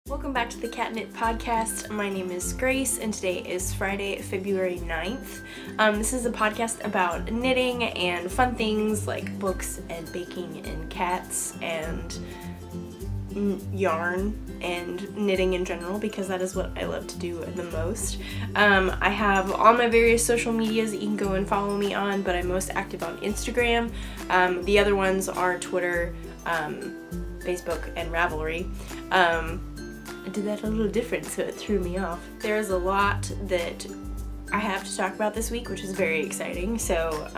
Welcome back to the Catnip Podcast. My name is Grace and today is Friday, February 9th. This is a podcast about knitting and fun things like books and baking and cats and yarn and knitting in general because that is what I love to do the most. I have all my various social medias that you can go and follow me on, but I'm most active on Instagram. The other ones are Twitter, Facebook, and Ravelry. I did that a little different, so it threw me off. There's a lot that I have to talk about this week, which is very exciting, so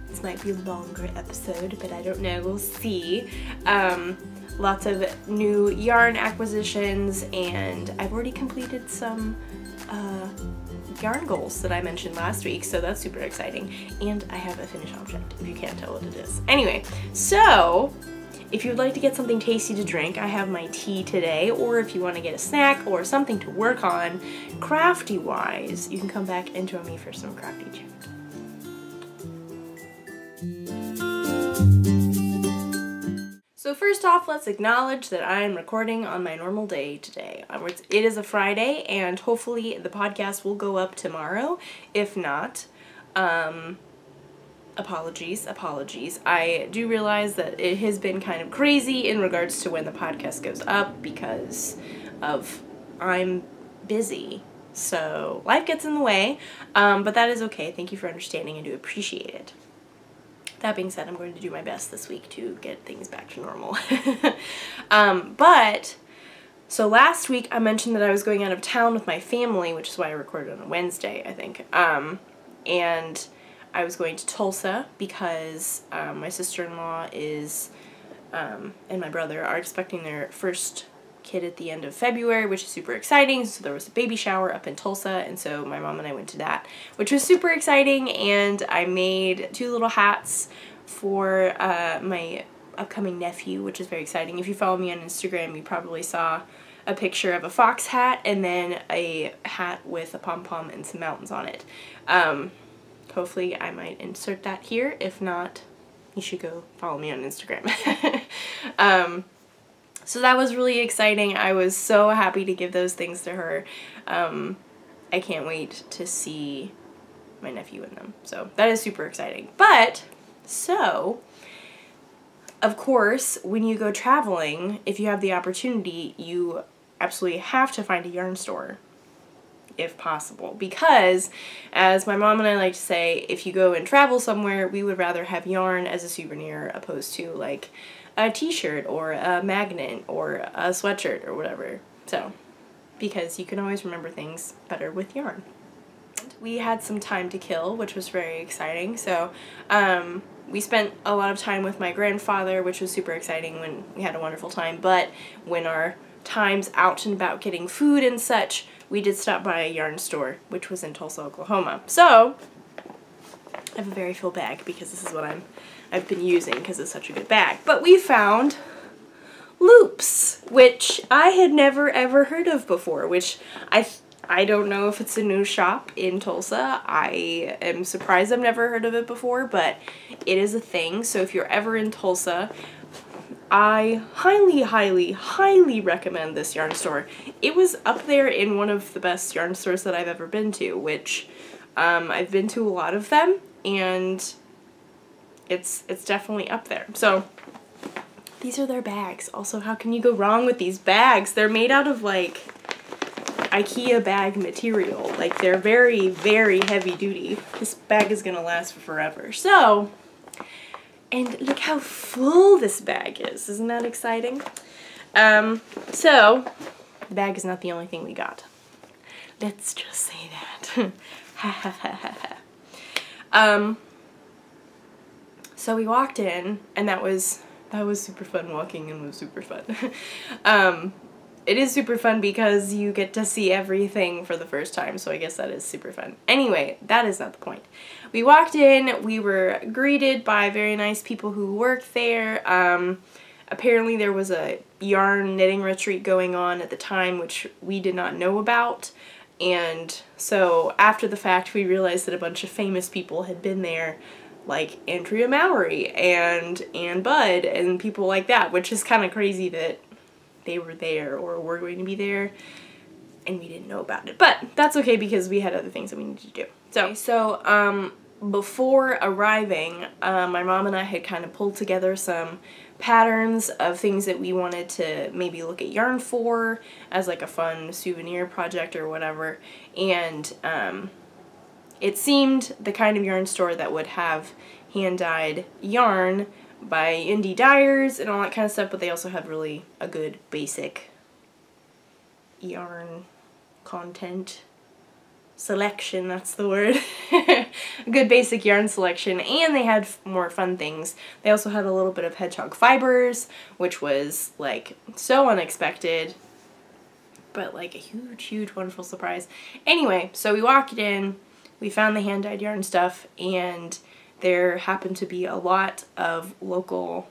this might be a longer episode, but I don't know, we'll see. Lots of new yarn acquisitions, and I've already completed some yarn goals that I mentioned last week, so that's super exciting. And I have a finished object, if you can't tell what it is. Anyway, so if you would like to get something tasty to drink, I have my tea today, or if you want to get a snack or something to work on crafty-wise, you can come back and join me for some crafty chat. So first off, let's acknowledge that I am recording on my normal day today. It is a Friday, and hopefully the podcast will go up tomorrow. If not, apologies. I do realize that it has been kind of crazy in regards to when the podcast goes up because of I'm busy. So life gets in the way, but that is okay. Thank you for understanding. I do appreciate it. That being said, I'm going to do my best this week to get things back to normal. So last week I mentioned that I was going out of town with my family, which is why I recorded on a Wednesday, I think. And I was going to Tulsa because my sister-in-law is and my brother are expecting their first kid at the end of February, which is super exciting. So there was a baby shower up in Tulsa, and so my mom and I went to that, which was super exciting. And I made 2 little hats for my upcoming nephew, which is very exciting. If you follow me on Instagram, you probably saw a picture of a fox hat and then a hat with a pom-pom and some mountains on it. Hopefully I might insert that here. If not, you should go follow me on Instagram. So that was really exciting. I was so happy to give those things to her. I can't wait to see my nephew in them. So that is super exciting. But, so, of course, when you go traveling, if you have the opportunity, you absolutely have to find a yarn store, if possible, because as my mom and I like to say, if you go and travel somewhere, we would rather have yarn as a souvenir opposed to like a t-shirt or a magnet or a sweatshirt or whatever. So, because you can always remember things better with yarn. We had some time to kill, which was very exciting. So we spent a lot of time with my grandfather, which was super exciting. When we had a wonderful time, but when our times out and about getting food and such, we did stop by a yarn store, which was in Tulsa, Oklahoma. So I have a very full bag because this is what I've been using because it's such a good bag. But we found loops, which I had never ever heard of before, which I don't know if it's a new shop in Tulsa. I am surprised I've never heard of it before, but it is a thing. So if you're ever in Tulsa, I highly recommend this yarn store. It was up there in one of the best yarn stores that I've ever been to, which I've been to a lot of them, and it's definitely up there. So these are their bags. Also, how can you go wrong with these bags? They're made out of like IKEA bag material. Like they're very heavy duty. This bag is gonna last forever. So, and look how full this bag is. Isn't that exciting? So, the bag is not the only thing we got. Let's just say that. So we walked in, and that was super fun. Walking in was super fun. It is super fun because you get to see everything for the first time, so I guess that is super fun. Anyway, that is not the point. We walked in, we were greeted by very nice people who work there. Apparently there was a yarn knitting retreat going on at the time, which we did not know about. And so after the fact, we realized that a bunch of famous people had been there, like Andrea Mowry and Ann Budd and people like that, which is kind of crazy that they were there or were going to be there, and we didn't know about it. But that's okay because we had other things that we needed to do. So before arriving, my mom and I had kind of pulled together some patterns of things that we wanted to maybe look at yarn for as like a fun souvenir project or whatever. And it seemed the kind of yarn store that would have hand-dyed yarn by indie dyers and all that kind of stuff, but they also have really a good basic yarn content selection, that's the word. A good basic yarn selection, and they had more fun things. They also had a little bit of hedgehog fibers, which was like so unexpected, but like a huge wonderful surprise. Anyway, so we walked in, we found the hand-dyed yarn stuff, and there happened to be a lot of local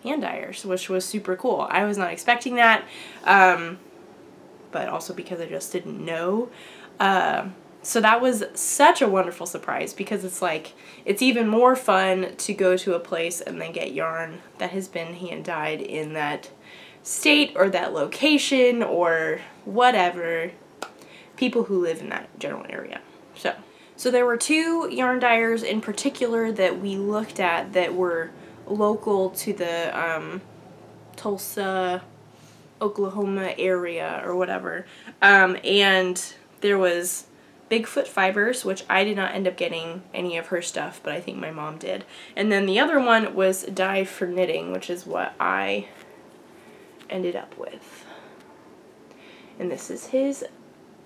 hand dyers, which was super cool. I was not expecting that, but also because I just didn't know. So that was such a wonderful surprise, because it's like, it's even more fun to go to a place and then get yarn that has been hand dyed in that state or that location or whatever, people who live in that general area. So there were two yarn dyers in particular that we looked at that were local to the Tulsa, Oklahoma area or whatever, and there was Bigfoot Fibers, which I did not end up getting any of her stuff, but I think my mom did. And then the other one was Dye for Knitting, which is what I ended up with. And this is his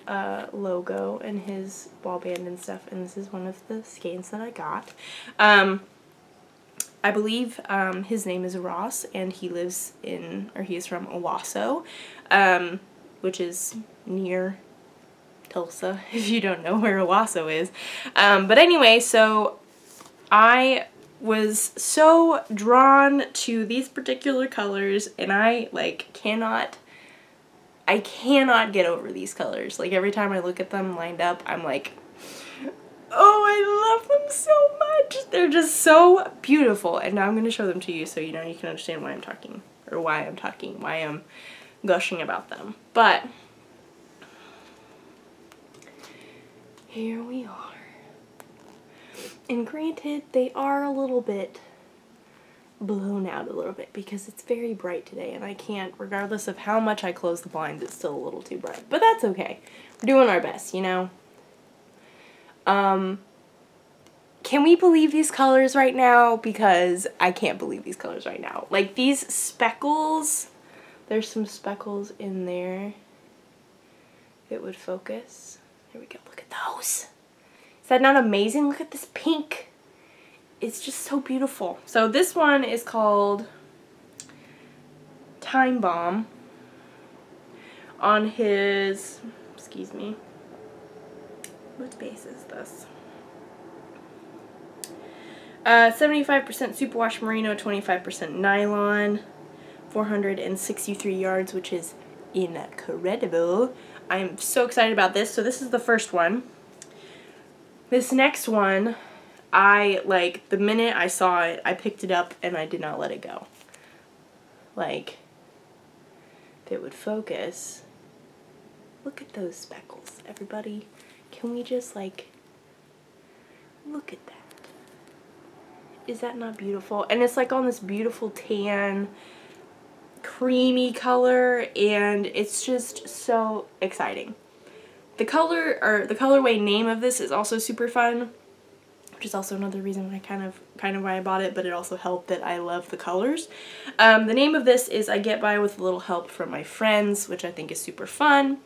logo and his ball band and stuff, and this is one of the skeins that I got. I believe his name is Ross, and he lives in, or he is from Owasso, which is near Tulsa, if you don't know where Owasso is. But anyway, so I was so drawn to these particular colors, and I like cannot get over these colors. Like every time I look at them lined up, I'm like, oh, I love them so much. They're just so beautiful. And now I'm going to show them to you so you know you can understand why I'm talking, or why I'm gushing about them. But here we are. And granted, they are a little bit blown out a little bit because it's very bright today, and I can't, regardless of how much I close the blinds, it's still a little too bright. But that's okay. We're doing our best, you know? Can we believe these colors right now? Because I can't believe these colors right now. Like these speckles, there's some speckles in there. If it would focus. There we go, look at those. Is that not amazing? Look at this pink. It's just so beautiful. So this one is called Time Bomb. On his, excuse me, what base is this? 75% superwash merino, 25% nylon, 463 yards, which is incredible. I'm so excited about this. So this is the first one. This next one, the minute I saw it, I picked it up and I did not let it go. Like, if it would focus, look at those speckles, everybody. Can we just, like, look at that? Is that not beautiful? And it's, like, on this beautiful tan, creamy color, and it's just so exciting. The color, or the colorway name of this is also super fun, which is also another reason why kind of why I bought it, but it also helped that I love the colors. The name of this is I Get By With a Little Help From My Friends, which I think is super fun.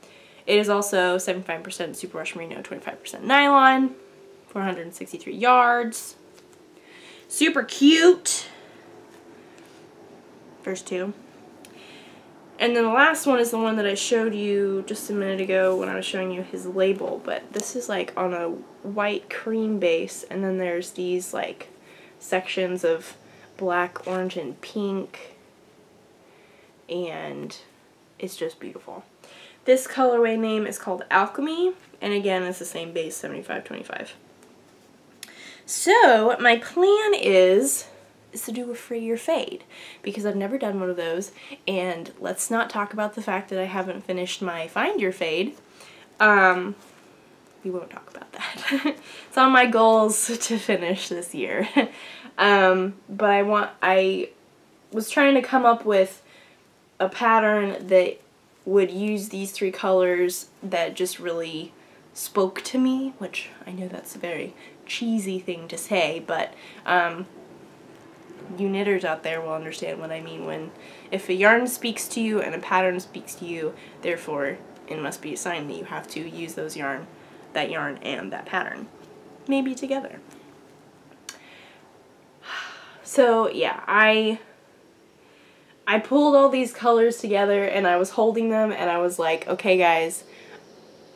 It is also 75% superwash merino, 25% nylon, 463 yards. Super cute. First two. And then the last one is the one that I showed you just a minute ago when I was showing you his label, but this is like on a white cream base, and then there's these like sections of black, orange, and pink, and it's just beautiful. This colorway name is called Alchemy, and again it's the same base, 75-25. So my plan is is to do a free or fade, because I've never done one of those, and let's not talk about the fact that I haven't finished my find your fade. We won't talk about that. It's on my goals to finish this year. But I was trying to come up with a pattern that would use these 3 colors that just really spoke to me, which I know that's a very cheesy thing to say, but you knitters out there will understand what I mean when if a yarn speaks to you and a pattern speaks to you, therefore it must be a sign that you have to use that yarn and that pattern, maybe together. So yeah, I pulled all these colors together and I was holding them and I was like, okay guys,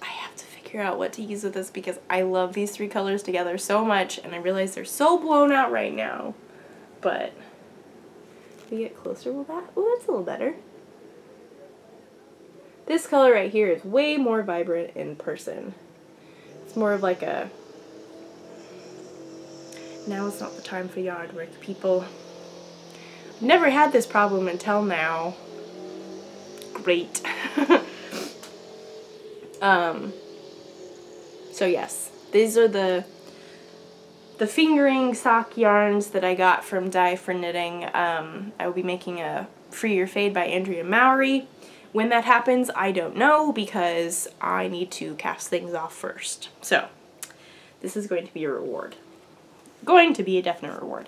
I have to figure out what to use with this because I love these 3 colors together so much, and I realize they're so blown out right now. But if we get closer with that, oh, that's a little better. This color right here is way more vibrant in person. It's more of like a, now is not the time for yard work, people. Never had this problem until now. Great. So yes, these are the fingering sock yarns that I got from Dye for Knitting. I will be making a Free or Fade by Andrea Mowry. When that happens, I don't know, because I need to cast things off first. So this is going to be a reward. Going to be a definite reward.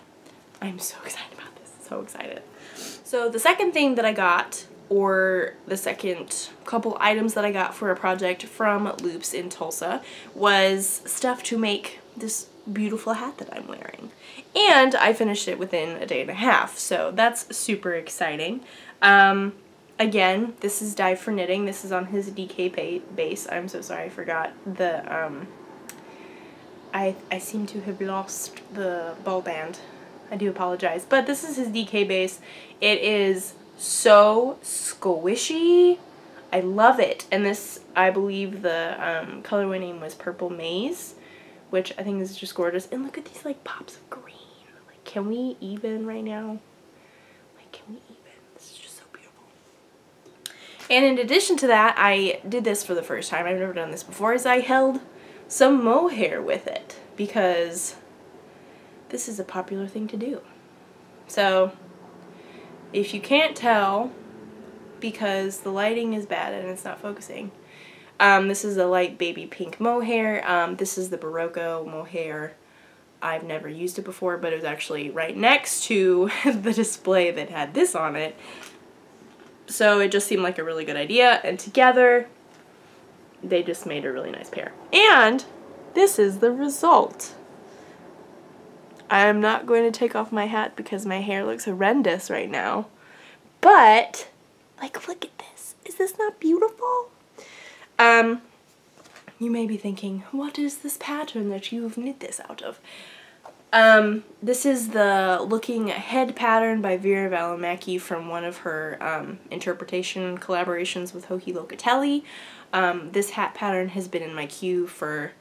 I'm so excited about this. So excited. So the second thing that I got, or the second couple items that I got for a project from Loops in Tulsa, was stuff to make this beautiful hat that I'm wearing. And I finished it within a day and a half, so that's super exciting. Again, this is Dye for Knitting. This is on his DK base. I'm so sorry, I forgot the, I seem to have lost the ball band. I do apologize. But this is his DK base. It is so squishy. I love it. And this, I believe the colorway name was Purple Maze, which I think is just gorgeous. And look at these like pops of green. Like, can we even right now? Like, can we even? This is just so beautiful. And in addition to that, I did this for the first time. I've never done this before, is I held some mohair with it, because this is a popular thing to do. So if you can't tell, because the lighting is bad and it's not focusing, this is a light baby pink mohair. This is the Barocco mohair. I've never used it before, but it was actually right next to the display that had this on it. So it just seemed like a really good idea, and together they just made a really nice pair. And this is the result. I'm not going to take off my hat because my hair looks horrendous right now. But, like, look at this. Is this not beautiful? You may be thinking, what is this pattern that you've knit this out of? This is the Looking Ahead pattern by Vera Valimaki from one of her interpretation collaborations with Hoki Locatelli. This hat pattern has been in my queue for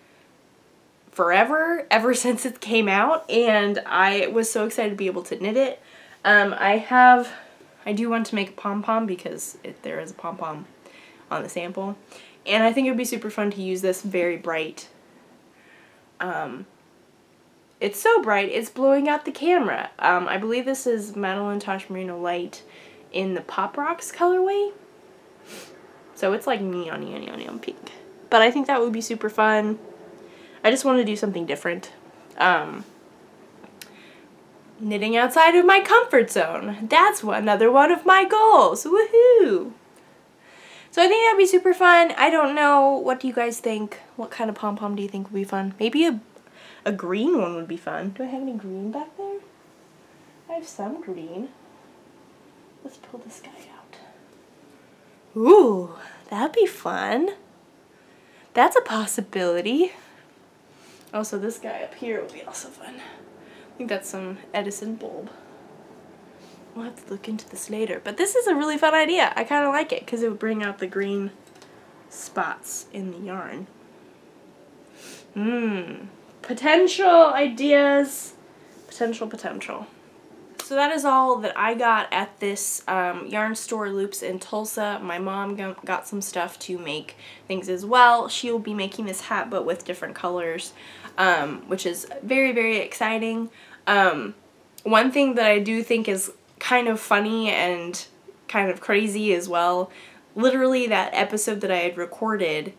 forever, ever since it came out, and I was so excited to be able to knit it. I do want to make a pom-pom because there is a pom-pom on the sample, and I think it would be super fun to use this very bright. It's so bright, it's blowing out the camera. I believe this is Madeline Tosh Merino Light in the Pop Rocks colorway. So it's like neon pink. But I think that would be super fun. I just want to do something different. Knitting outside of my comfort zone. That's another one of my goals. Woohoo! So I think that'd be super fun. I don't know. What do you guys think? What kind of pom-pom do you think would be fun? Maybe a green one would be fun. Do I have any green back there? I have some green. Let's pull this guy out. Ooh, that'd be fun. That's a possibility. Also, this guy up here would be also fun. I think that's some Edison bulb. We'll have to look into this later. But this is a really fun idea. I kind of like it because it would bring out the green spots in the yarn. Potential ideas. Potential. So that is all that I got at this yarn store, Loops in Tulsa. My mom got some stuff to make things as well. She will be making this hat but with different colors, which is very, very exciting. One thing that I do think is kind of funny and kind of crazy as well, literally that episode that I had recorded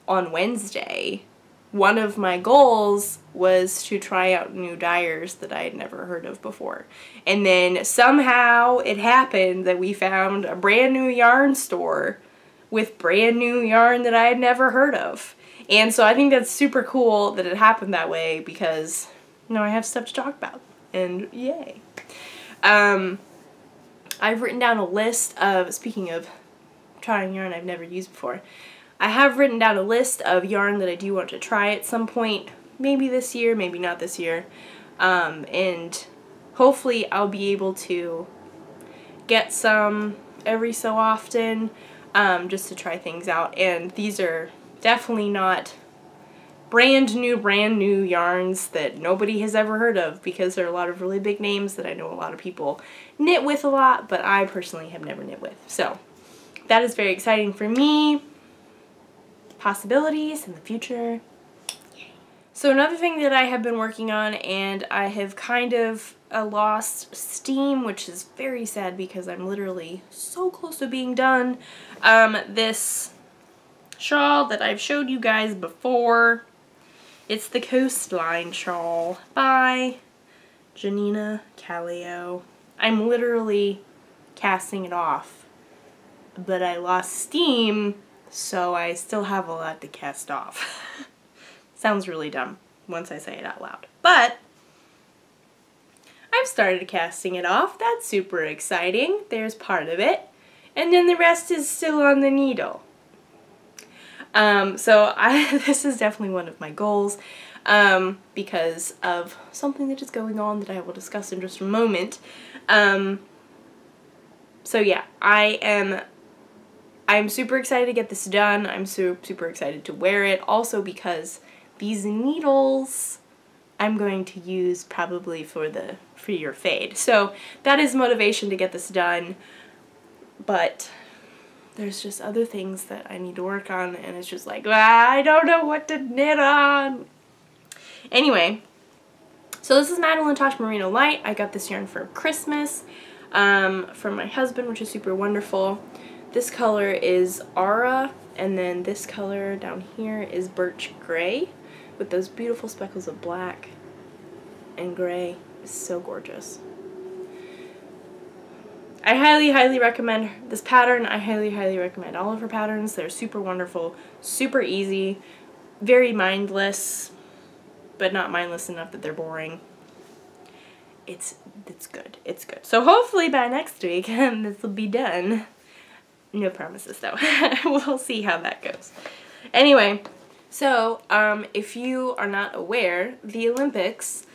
on Wednesday, one of my goals was to try out new dyers that I had never heard of before. And then somehow it happened that we found a brand new yarn store with brand new yarn that I had never heard of. And so I think that's super cool that it happened that way because, you know, I have stuff to talk about. And yay. I've written down a list of, speaking of trying yarn I've never used before, I have written down a list of yarn that I do want to try at some point, maybe this year, maybe not this year, and hopefully I'll be able to get some every so often, just to try things out. And these are definitely not brand new yarns that nobody has ever heard of, because there are a lot of really big names that I know a lot of people knit with a lot, but I personally have never knit with. So that is very exciting for me. Possibilities in the future. Yay. So another thing that I have been working on, and I have kind of lost steam, which is very sad because I'm literally so close to being done. This shawl that I've showed you guys before. It's the Coastline Shawl by Janina Callio. I'm literally casting it off, but I lost steam, so I still have a lot to cast off. Sounds really dumb once I say it out loud. But I've started casting it off. That's super exciting. There's part of it. And then the rest is still on the needle. So this is definitely one of my goals, because of something that is going on that I will discuss in just a moment. So yeah, I'm super excited to get this done. I'm super excited to wear it, also because these needles I'm going to use probably for your fade. So that is motivation to get this done, but there's just other things that I need to work on, and it's just like, I don't know what to knit on. Anyway, so this is Madeline Tosh Merino Light. I got this yarn for Christmas from my husband, which is super wonderful. This color is Aura, and then this color down here is Birch Gray with those beautiful speckles of black and gray. It's so gorgeous. I highly recommend this pattern. I highly recommend all of her patterns. They're super wonderful, super easy, very mindless, but not mindless enough that they're boring. It's good. It's good. So hopefully by next week this will be done. No promises though. We'll see how that goes. Anyway, so if you are not aware, the Olympics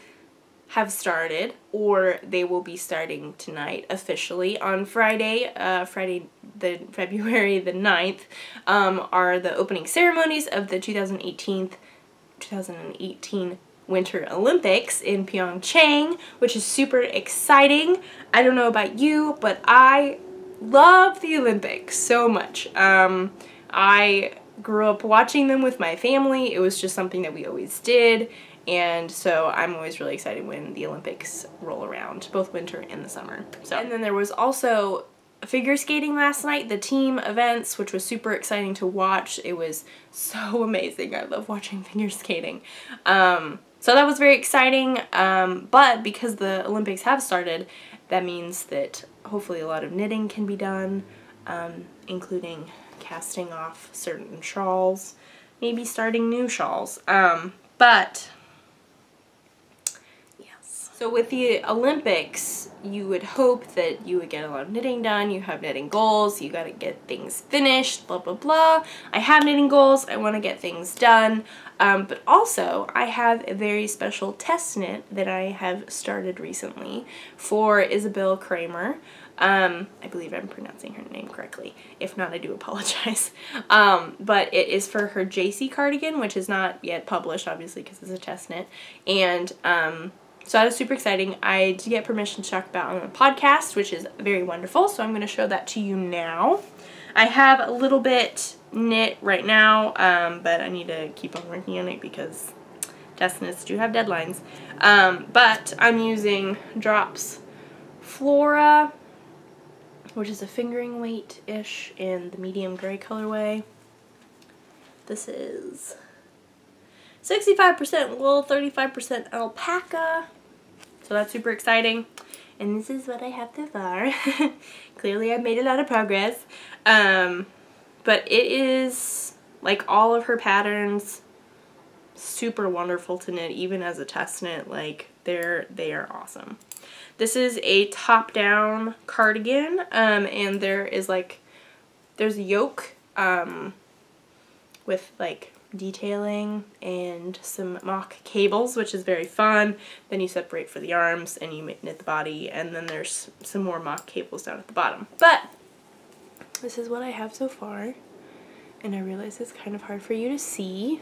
have started, or they will be starting tonight officially. On Friday, February the 9th, are the opening ceremonies of the 2018 Winter Olympics in Pyeongchang, which is super exciting. I don't know about you, but I love the Olympics so much. I grew up watching them with my family. It was just something that we always did. And so I'm always really excited when the Olympics roll around, both winter and the summer. So, and then there was also figure skating last night, the team events, which was super exciting to watch. It was so amazing. I love watching figure skating. So that was very exciting, but because the Olympics have started, that means that hopefully a lot of knitting can be done, including casting off certain shawls, maybe starting new shawls. But so with the Olympics, you would hope that you would get a lot of knitting done. You have knitting goals. You got to get things finished, blah, blah, blah. I have knitting goals. I want to get things done. But also, I have a very special test knit that I have started recently for Isabel Kramer. I believe I'm pronouncing her name correctly. If not, I do apologize. But it is for her JC cardigan, which is not yet published, obviously, because it's a test knit. And So that is super exciting. I did get permission to talk about it on the podcast, which is very wonderful. So I'm going to show that to you now. I have a little bit knit right now, but I need to keep on working on it because test knits do have deadlines. But I'm using Drops Flora, which is a fingering weight-ish in the medium gray colorway. This is 65% wool, 35% alpaca. So that's super exciting. And this is what I have so far. Clearly I've made a lot of progress. But it is, like all of her patterns, super wonderful to knit, even as a test knit. Like, they are awesome. This is a top-down cardigan, and there's a yoke, with like detailing and some mock cables, which is very fun. Then you separate for the arms and you knit the body, and then there's some more mock cables down at the bottom. But this is what I have so far, and I realize it's kind of hard for you to see,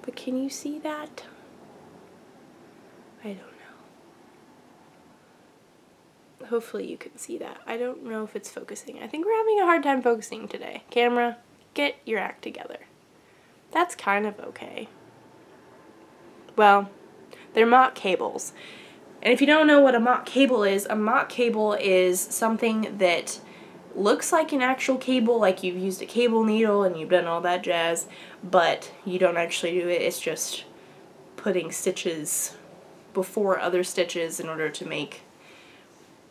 but can you see that? I don't know. Hopefully you can see that. I don't know if it's focusing. I think we're having a hard time focusing today. Camera, get your act together. That's kind of okay. Well, they're mock cables. And if you don't know what a mock cable is something that looks like an actual cable, like you've used a cable needle and you've done all that jazz, but you don't actually do it. It's just putting stitches before other stitches in order to make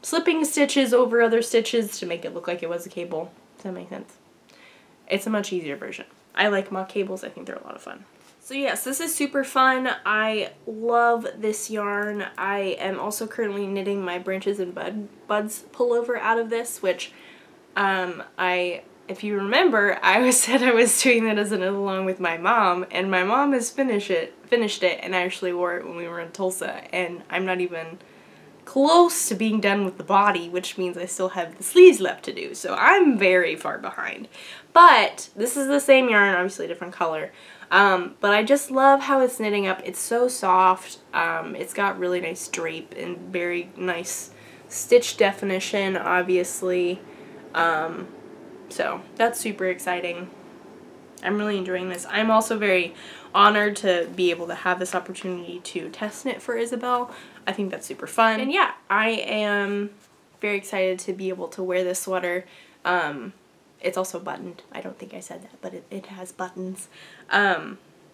slipping stitches over other stitches to make it look like it was a cable. Does that make sense? It's a much easier version. I like mock cables. I think they're a lot of fun. So yes, this is super fun. I love this yarn. I am also currently knitting my Branches and Buds pullover out of this, which if you remember, I said I was doing that as an along with my mom, and my mom has finished it and I actually wore it when we were in Tulsa, and I'm not even close to being done with the body, which means I still have the sleeves left to do, so I'm very far behind. But this is the same yarn, obviously a different color, but I just love how it's knitting up. It's so soft. It's got really nice drape and very nice stitch definition, obviously. So that's super exciting. I'm really enjoying this. I'm also very honored to be able to have this opportunity to test knit for Isabel. I think that's super fun. And yeah, I am very excited to be able to wear this sweater. It's also buttoned. I don't think I said that, but it has buttons.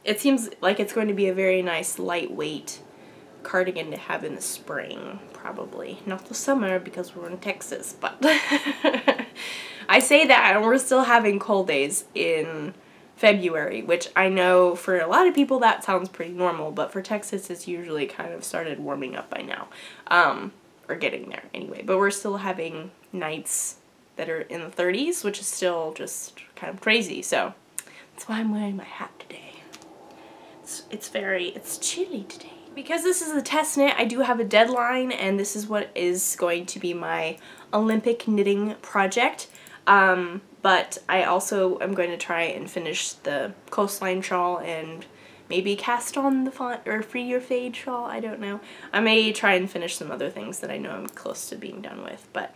It seems like it's going to be a very nice lightweight cardigan to have in the spring, probably. Not the summer because we're in Texas, but I say that and we're still having cold days in February, which I know for a lot of people that sounds pretty normal, but for Texas it's usually kind of started warming up by now, or getting there anyway. But we're still having nights that are in the 30s, which is still just kind of crazy, so that's why I'm wearing my hat today. It's chilly today. Because this is a test knit, I do have a deadline, and this is what is going to be my Olympic knitting project. But I also am going to try and finish the coastline shawl and maybe cast on the free your fade shawl, I don't know. I may try and finish some other things that I know I'm close to being done with, but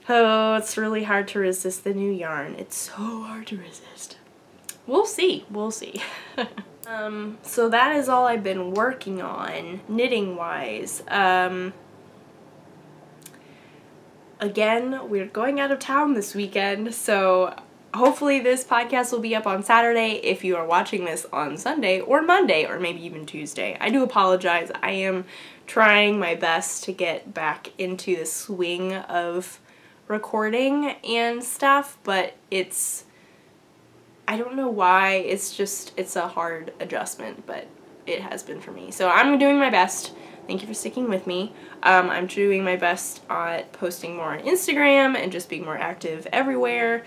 oh, it's really hard to resist the new yarn. It's so hard to resist. We'll see, we'll see. So that is all I've been working on, knitting-wise. Again, we're going out of town this weekend, so hopefully this podcast will be up on Saturday if you are watching this on Sunday or Monday or maybe even Tuesday. I do apologize. I am trying my best to get back into the swing of recording and stuff, but I don't know why, it's a hard adjustment, but it has been for me. So I'm doing my best. Thank you for sticking with me. I'm doing my best at posting more on Instagram and just being more active everywhere.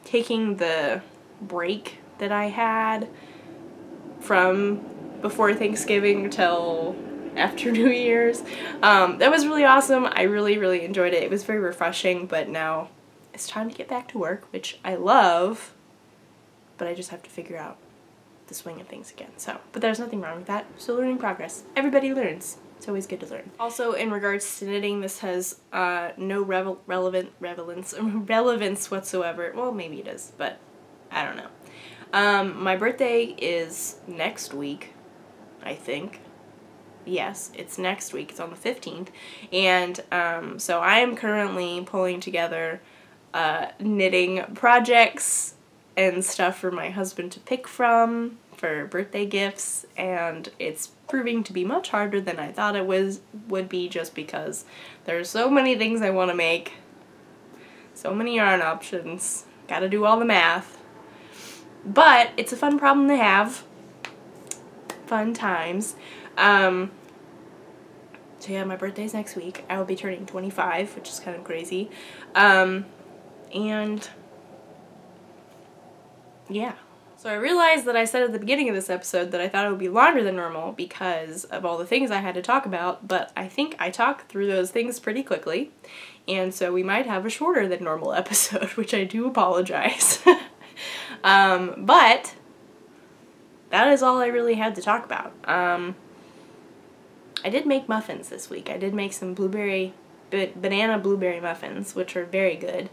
Taking the break that I had from before Thanksgiving till after New Year's. That was really awesome. I really, really enjoyed it. It was very refreshing, but now it's time to get back to work, which I love, but I just have to figure out the swing of things again. So, but there's nothing wrong with that. So learning progress. Everybody learns. It's always good to learn. Also, in regards to knitting, this has no relevance whatsoever. Well, maybe it is, but I don't know. My birthday is next week, I think. Yes, it's next week. It's on the 15th. And so I am currently pulling together knitting projects and stuff for my husband to pick from for birthday gifts, and it's proving to be much harder than I thought it would be, just because there's so many things I want to make, so many yarn options, gotta do all the math, but it's a fun problem to have, fun times. So yeah, my birthday's next week. I will be turning 25, which is kind of crazy, and yeah. So I realized that I said at the beginning of this episode that I thought it would be longer than normal because of all the things I had to talk about, but I think I talked through those things pretty quickly, and so we might have a shorter than normal episode, which I do apologize. But that is all I really had to talk about. I did make muffins this week. I did make some banana blueberry muffins, which are very good.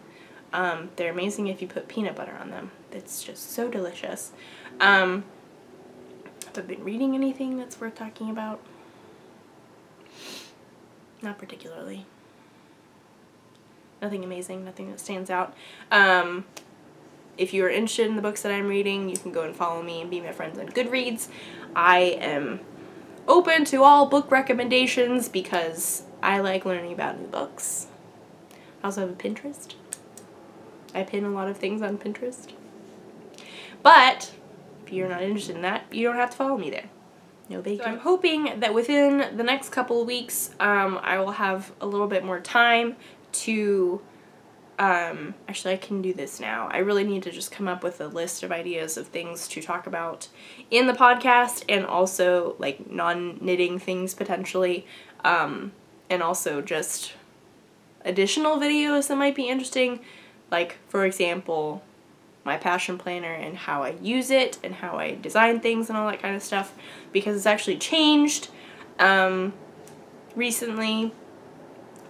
They're amazing if you put peanut butter on them. It's just so delicious. Have I been reading anything that's worth talking about? Not particularly. Nothing amazing, nothing that stands out. If you are interested in the books that I'm reading, you can go and follow me and be my friends on Goodreads. I am open to all book recommendations because I like learning about new books. I also have a Pinterest. I pin a lot of things on Pinterest. But if you're not interested in that, you don't have to follow me there. No big deal. So I'm hoping that within the next couple of weeks, I will have a little bit more time to, actually I can do this now. I really need to just come up with a list of ideas of things to talk about in the podcast, and also like non-knitting things potentially, and also just additional videos that might be interesting. Like, for example, my passion planner and how I use it and how I design things and all that kind of stuff, because it's actually changed recently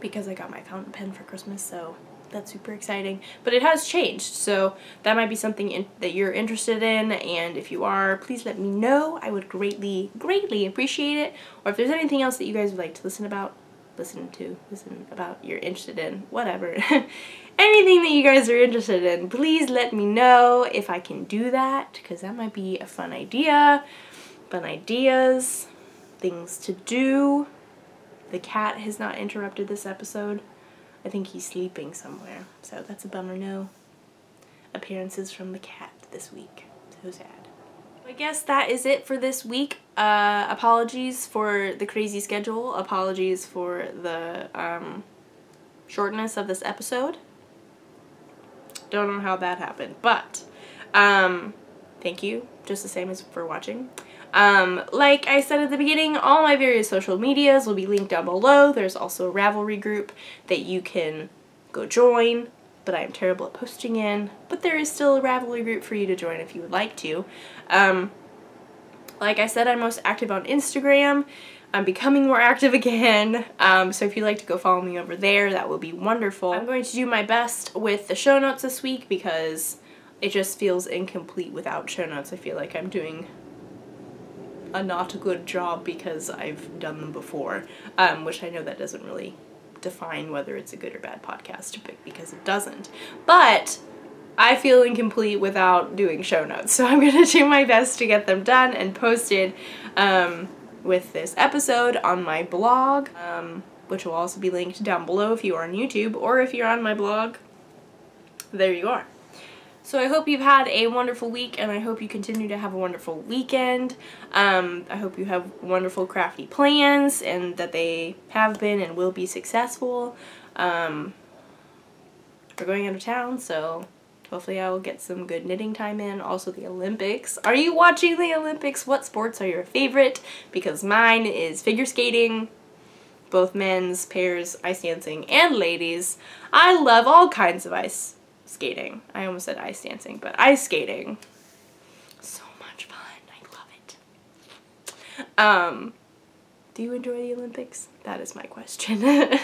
because I got my fountain pen for Christmas, so that's super exciting. But it has changed, so that might be something that you're interested in, and if you are, please let me know. I would greatly, greatly appreciate it. Or if there's anything else that you guys would like to listen about, you're interested in, whatever. Anything that you guys are interested in, please let me know if I can do that, because that might be a fun idea, fun ideas, things to do. The cat has not interrupted this episode. I think he's sleeping somewhere, so that's a bummer. No appearances from the cat this week. So sad. I guess that is it for this week. Apologies for the crazy schedule. Apologies for the shortness of this episode. Don't know how that happened, but thank you just the same as for watching. Like I said at the beginning, all my various social medias will be linked down below. There's also a Ravelry group that you can go join, but I am terrible at posting in. But there is still a Ravelry group for you to join if you would like to. Like I said, I'm most active on Instagram. I'm becoming more active again, so if you'd like to go follow me over there, that would be wonderful. I'm going to do my best with the show notes this week because it just feels incomplete without show notes. I feel like I'm doing a not good job because I've done them before, which I know that doesn't really define whether it's a good or bad podcast, because it doesn't. But I feel incomplete without doing show notes, so I'm going to do my best to get them done and posted with this episode on my blog, which will also be linked down below if you are on YouTube, or if you're on my blog, there you are. So I hope you've had a wonderful week, and I hope you continue to have a wonderful weekend. I hope you have wonderful crafty plans, and that they have been and will be successful. We're going out of town, so hopefully I will get some good knitting time in. Also the Olympics. Are you watching the Olympics? What sports are your favorite? Because mine is figure skating, both men's, pairs, ice dancing, and ladies. I love all kinds of ice skating. I almost said ice dancing, but ice skating. So much fun. I Do you enjoy the Olympics? That is my question. Do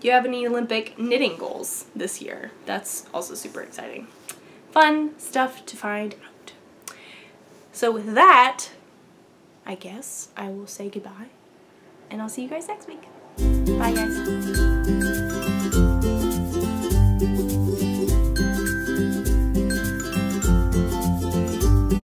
you have any Olympic knitting goals this year? That's also super exciting. Fun stuff to find out. So with that, I guess I will say goodbye, and I'll see you guys next week. Bye, guys.